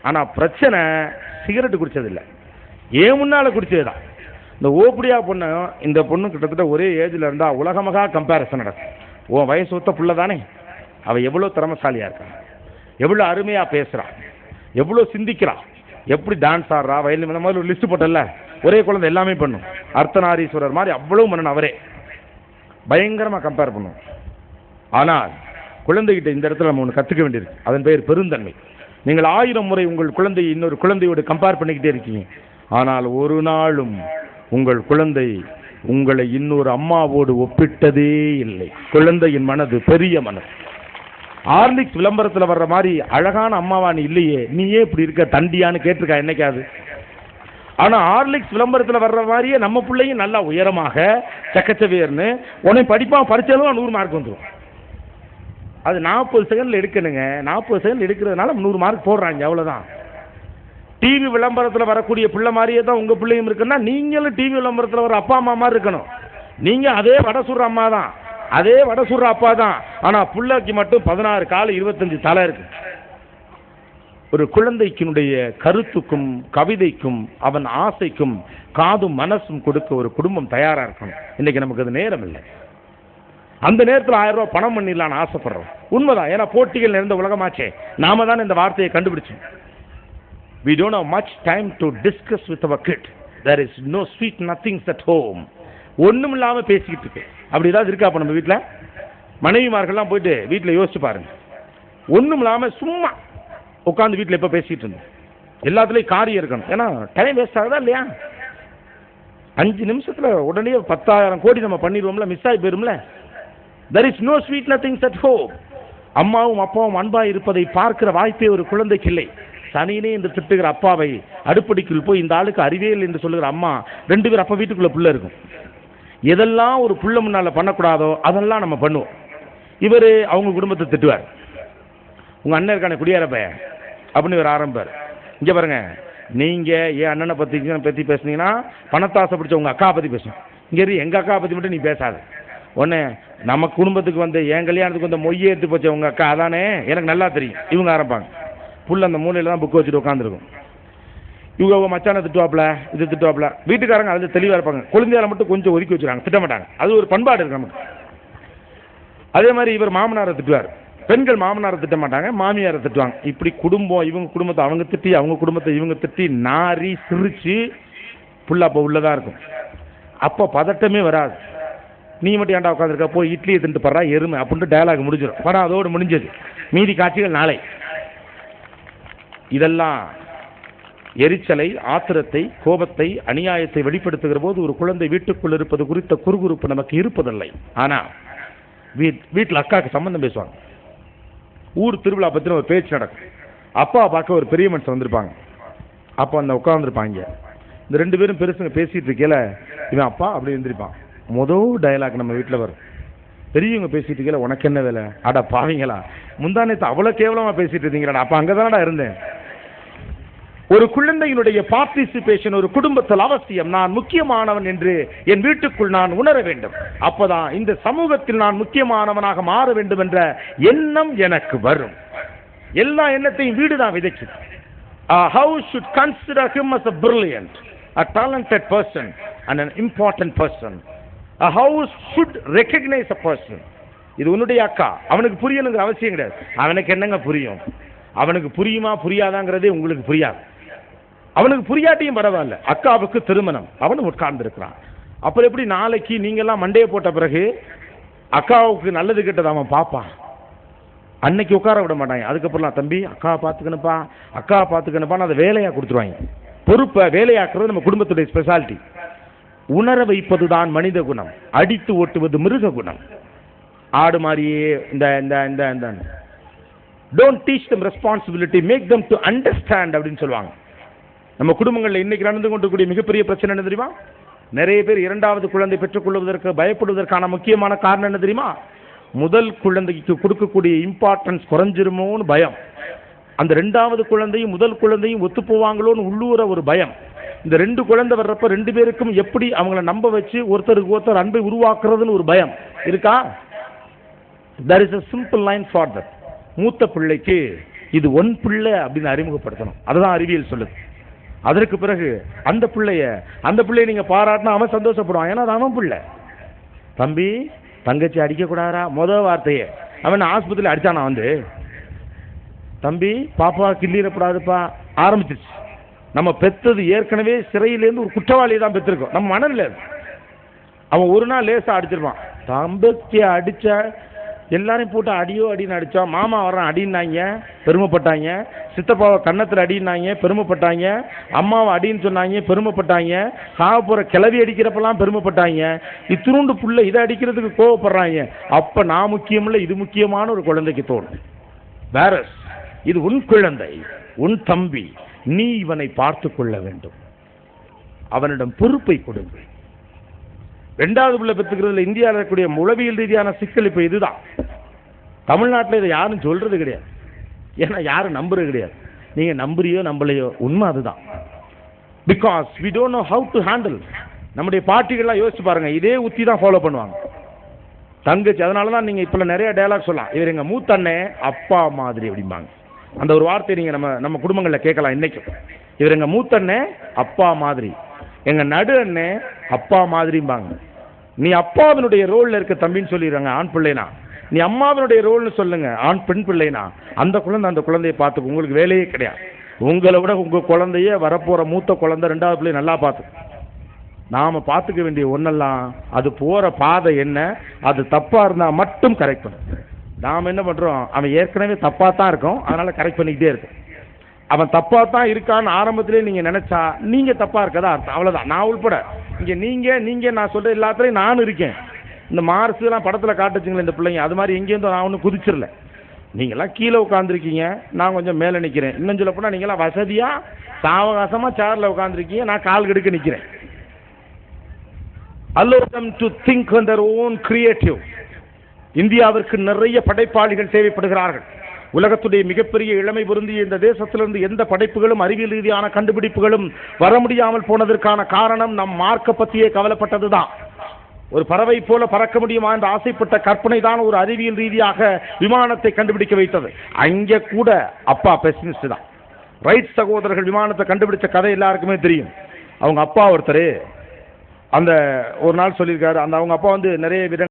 ஆனால் பிரச்சனை சிகரெட்டு குடித்ததில்லை, ஏன் முன்னால் குடித்தது தான். இந்த ஓப்படியா பொண்ணு இந்த பொண்ணு கிட்டத்தட்ட ஒரே ஏஜில் இருந்தால் உலகமகா கம்பேரிசன் நடக்கும். உன் வயசு ஒத்த புள்ள தானே, அவள் எவ்வளோ திறமசாலியாக இருக்கான், எவ்வளோ அருமையாக பேசுகிறான், எவ்வளோ சிந்திக்கிறான், எப்படி டான்ஸ் ஆடுறா, வயலின் இந்த மாதிரி ஒரு லிஸ்ட் போட்டல. ஒரே குழந்தை எல்லாமே பண்ணும், அர்த்தநாரீஸ்வரர் மாதிரி அவ்வளோ பண்ணணும், அவரே பயங்கரமாக கம்பேர் பண்ணும். ஆனால் குழந்தைகிட்ட இந்த இடத்துல நம்ம ஒன்று கற்றுக்க வேண்டியிருக்கு, அதன் பெயர் பெருந்தன்மை. நீங்கள் 1000 முறை உங்கள் குழந்தையை இன்னொரு குழந்தையோடு கம்பேர் பண்ணிக்கிட்டே இருக்கீங்க, ஆனால் ஒரு நாளும் உங்கள் குழந்தை உங்களை இன்னொரு அம்மாவோடு ஒப்பிட்டதே இல்லை. குழந்தையின் மனது பெரிய மனது. ஹார்லிக்ஸ் விளம்பரத்தில் வர்ற மாதிரி அழகான அம்மாவா நீ இல்லையே, நீயே இப்படி இருக்க தண்டியான்னு கேட்டிருக்கா என்னைக்காது? ஆனால் ஹார்லிக்ஸ் விளம்பரத்தில் வர்ற மாதிரியே நம்ம பிள்ளையும் நல்லா உயரமாக சக்கச்சவேர்னு உன்னை படிப்பான், படித்தாலும் 100 மார்க் வந்துடும். அது 40 செகண்டில் எடுக்கணுங்க. 40 செகண்ட் எடுக்கிறதுனால 100 மார்க் போடுறாங்க, அவ்வளோதான். டிவி விளம்பரத்தில் வரக்கூடிய பிள்ளை மாதிரியே தான் உங்கள் பிள்ளையும் இருக்குன்னா நீங்களும் டிவி விளம்பரத்தில் வர அப்பா அம்மா மாதிரி இருக்கணும். நீங்கள் அதே வடை சுடுற அம்மா தான், அதே வடை சுடுற அப்பா தான், ஆனால் பிள்ளைக்கு மட்டும் 16 கால் 25 தலை இருக்கு. ஒரு குழந்தைக்கினுடைய கருத்துக்கும் கவிதைக்கும் அவன் ஆசைக்கும் காதும் மனசும் கொடுக்க ஒரு குடும்பம் தயாராக இருக்கணும். இன்னைக்கு நமக்கு அது நேரம் இல்லை. அந்த நேரத்தில் 1000 ரூபாய் பணம் பண்ணிடலான்னு ஆசைப்படுறோம், உண்மைதான். ஏன்னா போட்டிகள் நிறைந்த உலகமாச்சே, நாம தான் இந்த வார்த்தையை கண்டுபிடிச்சோம். We don't have much time to discuss with our kid. There is no sweet nothings at home. ஒன்றும் இல்லாமல் பேசிக்கிட்டு இருக்கு. அப்படி ஏதாவது இருக்கா? அப்போ நம்ம வீட்டில் மனைவிமார்கள்லாம் போயிட்டு வீட்டில் யோசிச்சு பாருங்க, ஒன்றும் இல்லாமல் சும்மா உட்காந்து வீட்டில் எப்போ பேசிக்கிட்டு இருந்தோம். எல்லாத்துலேயும் காரியம் இருக்கணும். ஏன்னா டைம் வேஸ்ட் ஆகுதா இல்லையா? 5 நிமிஷத்தில் உடனே 10,000 கோடி நம்ம பண்ணிடுவோம்ல, மிஸ் ஆகி போயிரும்ல. There is no sweet nothings at home. அம்மாவும் அப்பாவும் அன்பாக இருப்பதை பார்க்கிற வாய்ப்பே ஒரு குழந்தைக்கு இல்லை. சனினே என்று திட்டுகிற அப்பாவை அடுப்படிக்குள் போய் இந்த ஆளுக்கு அறிவியல் என்று சொல்லுகிற அம்மா 2 பேர் அப்போ வீட்டுக்குள்ளே புள்ள இருக்கும். எதெல்லாம் ஒரு புள்ள முன்னால் பண்ணக்கூடாதோ அதெல்லாம் நம்ம பண்ணுவோம். இவர் அவங்க குடும்பத்தை திட்டுவார், உங்கள் அண்ணன் இருக்கான குடியாரப்ப அப்படின்னு இவர் ஆரம்பிப்பார். இங்கே பாருங்க, நீங்கள் என் அண்ணனை பற்றி பேசுனீங்கன்னா பணத்தாசை பிடிச்ச உங்கள் அக்கா பற்றி பேசும். இங்கே எங்கள் அக்கா பற்றி மட்டும் நீ பேசாது. ஒன்று நம்ம குடும்பத்துக்கு வந்து என் கல்யாணத்துக்கு வந்து மொய்யை எடுத்து போச்ச உங்கள் அக்கா அதானே, எனக்கு நல்லா தெரியும். இவங்க ஆரம்பிப்பாங்க. புள்ள அந்த மூலையில் தான் புக்கு வச்சுட்டு உட்காந்துருக்கும். இவங்க மச்சானை திட்டுவாப்பில், இது திட்டுவாப்பில். வீட்டுக்காரங்க அதில் தெளிவாக இருப்பாங்க. குழந்தையால மட்டும் கொஞ்சம் ஒதுக்கி வச்சுருக்காங்க, திட்ட மாட்டாங்க. அது ஒரு பண்பாடு இருக்கு நமக்கு. அதே மாதிரி இவர் மாமனாரை திட்டுவார். பெண்கள் மாமனாரை திட்ட மாட்டாங்க, மாமியாரை திட்டுவாங்க. இப்படி குடும்பம், இவங்க குடும்பத்தை அவங்க திட்டி, அவங்க குடும்பத்தை இவங்க திட்டி, நாரி சிரிச்சு புள்ள அப்போ உள்ளதாக இருக்கும். அப்போ பதட்டமே வராது. நீ மட்டும் ஏன்டா உட்காந்துருக்க, போய் இட்லியை தின்ட்டு படுறா எருமை அப்படின்ட்டு டயலாக் முடிஞ்சிடும். படம் அதோடு முடிஞ்சது. மீதி காட்சிகள் நாளை. இதெல்லாம் எரிச்சலை, ஆத்திரத்தை, கோபத்தை, அநியாயத்தை வெளிப்படுத்துகிற போது ஒரு குழந்தை வீட்டுக்குள் இருப்பது குறித்த குறுகுறுப்பு நமக்கு இருப்பதில்லை. ஆனால் வீட்டில் அக்காவுக்கு சம்பந்தம் பேசுவாங்க. ஊர் திருவிழா பற்றின ஒரு பேச்சு நடக்கும். அப்பா பார்க்க ஒரு பெரிய மனுஷன் வந்திருப்பாங்க. அப்போ அந்த உட்காந்துருப்பாங்க. இந்த 2 பேரும் பெருசுங்க பேசிகிட்டு இருக்கல, இவன் அப்பா அப்படி இருந்திருப்பான். முதல் டயலாக் நம்ம வீட்டில் வரும். பெரியவங்க பேசிட்டு இருக்கல, உனக்கு என்ன வேலை, அடா பாவீங்களா, முந்தானத்தை அவ்வளோ கேவலமாக பேசிட்டு இருந்தீங்களா, அப்போ அங்கே தானடா இருந்தேன். ஒரு குழந்தையினுடைய பார்ட்டிசிபேஷன் ஒரு குடும்பத்தில் அவசியம். நான் முக்கியமானவன் என்று என் வீட்டுக்குள் நான் உணர வேண்டும். அப்பதான் இந்த சமூகத்தில் நான் முக்கியமானவனாக மாற வேண்டும் என்ற எண்ணம் எனக்கு வரும். எல்லா எண்ணத்தையும் வீடு தான் விதைக்குது. A house should consider him as a brilliant, a talented person and an important person. A house should recognize a person. இது உன்னுடைய அக்கா, அவனுக்கு புரியணுங்கிற அவசியம் கிடையாது. அவனுக்கு என்னங்க புரியும்? அவனுக்கு புரியுமா புரியாதாங்கிறதே உங்களுக்கு புரியாது. அவனுக்கு புரியாட்டியும் பரவாயில்ல. அக்காவுக்கு திருமணம், அவனும் உட்கார்ந்து இருக்கிறான். அப்புறம் எப்படி நாளைக்கு நீங்கெல்லாம் மண்டையை போட்ட பிறகு அக்காவுக்கு நல்லது கெட்டது அவன் பார்ப்பான். அன்னைக்கு உட்கார விட மாட்டாங்க. அதுக்கப்புறம் தம்பி அக்காவை பார்த்துக்கணுப்பா, அக்காவை பார்த்துக்கணுப்பான்னு அதை வேலையாக கொடுத்துருவாங்க. பொறுப்பை வேலையாக்குறது நம்ம குடும்பத்துடைய ஸ்பெஷாலிட்டி. உணர வைப்பது தான் மனித குணம், அடித்து ஓட்டுவது மிருக குணம். ஆடு மாதிரியே இந்த don't teach them responsibility, make them to understand அப்படின்னு சொல்லுவாங்க. நம்ம குடும்பங்களில் இன்னைக்கு நடந்து கொண்டிருக்கக்கூடிய மிகப்பெரிய பிரச்சனை என்ன தெரியுமா? நிறைய பேர் 2வது குழந்தை பெற்றுக்கொள்வதற்கு பயப்படுவதற்கான முக்கியமான காரணம் என்ன தெரியுமா? முதல் குழந்தைக்கு கொடுக்கக்கூடிய இம்பார்ட்டன்ஸ் குறைஞ்சிருமோன்னு பயம். அந்த 2வது குழந்தையும் முதல் குழந்தையும் ஒத்து போவாங்களோன்னு உள்ளூர ஒரு பயம். இந்த 2 குழந்தை வர்றப்ப 2 பேருக்கும் எப்படி அவங்கள நம்ப வச்சு ஒருத்தருக்கு ஒருத்தர் அன்பை உருவாக்குறதுன்னு ஒரு பயம் இருக்கா? There is a simple line for that. மூத்த பிள்ளைக்கு இது ஒன் பிள்ளை அப்படின்னு அறிமுகப்படுத்தணும். அதுதான் அறிவியல் சொல்லுது. அதற்கு பிறகு அந்த பிள்ளைய நீங்க பாராட்டினா அவன் சந்தோஷப்படுவான். ஏன்னா அது அவன் பிள்ளை. தம்பி தங்கச்சி அடிக்க கூடாதா முதல் வார்த்தையே. அவன் ஆஸ்பத்திரியில் அடிச்சானா வந்து தம்பி பாப்பா கிள்ளிடக்கூடாதுப்பா ஆரம்பிச்சிருச்சு. நம்ம பெத்தது ஏற்கனவே சிறையிலேருந்து ஒரு குற்றவாளியை தான் பெற்றிருக்கோம். நம்ம மனநிலை அவன் ஒரு நாள் லேசா அடிச்சிருப்பான். தம்பி அடிச்ச எல்லாரையும் போட்டு அடியோ அடின்னு அடித்தான். மாமா வர்றான் அடின்னாங்க, பெருமைப்பட்டாங்க. சித்தப்பாவை கன்னத்தில் அடினாங்க, பெருமைப்பட்டாங்க. அம்மாவை அடின்னு சொன்னாங்க, பெருமைப்பட்டாங்க. சாக போகிற கிளவி அடிக்கிறப்பெல்லாம் பெருமைப்பட்டாங்க. இத்திருண்டு புள்ள இதை அடிக்கிறதுக்கு கோவப்படுறாங்க. அப்போ நான் முக்கியமில்லை, இது முக்கியமான ஒரு குழந்தைக்கு தோணும். வேற இது உன் குழந்தை, உன் தம்பி, நீ இவனை பார்த்து கொள்ள வேண்டும், அவனிடம் பொறுப்பை கொடுங்கள். ரெண்டாவது பிள்ளை பெற்றுக்கிறதுல இந்தியாவில் இருக்கக்கூடிய உளவியல் ரீதியான சிக்கல் இப்போ இதுதான். தமிழ்நாட்டில் இதை யாரும் சொல்றது கிடையாது. ஏன்னா யாரும் நம்புறது கிடையாது. நீங்க நம்புறியோ நம்பலையோ உண்மை அதுதான். Because we don't know how to handle. நம்முடைய பாட்டிகள்லாம் யோசிச்சு பாருங்க, இதே உத்தி தான் ஃபாலோ பண்ணுவாங்க. தங்கச்சி அதனால தான் நீங்க இப்ப நிறைய டயலாக் சொல்லலாம். இவர் எங்க மூத்தண்ணே அப்பா மாதிரி அப்படிம்பாங்க. அந்த ஒரு வார்த்தை நீங்க நம்ம குடும்பங்களில் கேட்கலாம் இன்னைக்கு. இவர் எங்க மூத்தண்ணே அப்பா மாதிரி, எங்க நடு அண்ணே அப்பா மாதிரிம்பாங்க. நீ அப்பாவினுடைய ரோல்ல இருக்க தம்பின்னு சொல்லிடுறாங்க ஆண் பிள்ளைனா, நீ அம்மாவினுடைய ரோல்னு சொல்லுங்க ஆண் பெண் பிள்ளைனா, அந்த குழந்தையை பார்த்துக்கும். உங்களுக்கு வேலையே கிடையாது. உங்களை விட உங்க குழந்தைய வரப்போற மூத்த குழந்தை ரெண்டாவது பிள்ளை நல்லா பார்த்துக்கும். நாம பார்த்துக்க வேண்டிய ஒன்னெல்லாம் அது போற பாதை என்ன, அது தப்பா இருந்தா மட்டும் கரெக்ட் பண்ணும். நாம என்ன பண்றோம், அவன் ஏற்கனவே தப்பா தான் இருக்கும், அதனால கரெக்ட் பண்ணிக்கிட்டே இருக்கு. அவன் தப்பா தான் இருக்கான்னு ஆரம்பத்திலே நீங்க நினைச்சா நீங்க தப்பா இருக்கதா அர்த்தம். அவ்வளவுதான். நான் உள்பட இங்க நீங்க நான் சொல்ற எல்லாத்துலயும் நான் இருக்கேன். இந்த மார்ஸ் எல்லாம் படத்துல காட்டுச்சுங்களேன் இந்த பிள்ளைங்க, அது மாதிரி எங்கேயும் நான் ஒன்றும் குதிச்சிடல. நீங்களாம் கீழே உட்காந்துருக்கீங்க, நான் கொஞ்சம் மேலே நிற்கிறேன். இன்னும் சொல்ல போனா நீங்களாம் வசதியா சாவகாசமா சேர்ல உட்காந்துருக்கீங்க, நான் கால் கெடுக்க நிற்கிறேன். Allow them to think on their own creative. இந்தியாவிற்கு நிறைய படைப்பாளிகள் தேவைப்படுகிறார்கள். உலகத்துடைய மிகப்பெரிய இளமை பொருந்திய இந்த தேசத்திலிருந்து எந்த படைப்புகளும் அறிவியல் ரீதியான கண்டுபிடிப்புகளும் வர முடியாமல் போனதற்கான காரணம் நம் மார்க்க பற்றியே கவலைப்பட்டதுதான். ஒரு பறவை போல பறக்க முடியுமா என்று ஆசைப்பட்ட கற்பனை தான் ஒரு அறிவியல் ரீதியாக விமானத்தை கண்டுபிடிக்க வைத்தது. அங்கே கூட அப்பா பெசிமிஸ்ட் தான். ரைட் சகோதரர்கள் விமானத்தை கண்டுபிடிச்ச கதை எல்லாருக்குமே தெரியும். அவங்க அப்பா ஒருத்தர் அந்த ஒரு நாள் சொல்லியிருக்காரு. அந்த அவங்க அப்பா வந்து நிறைய விதங்கள்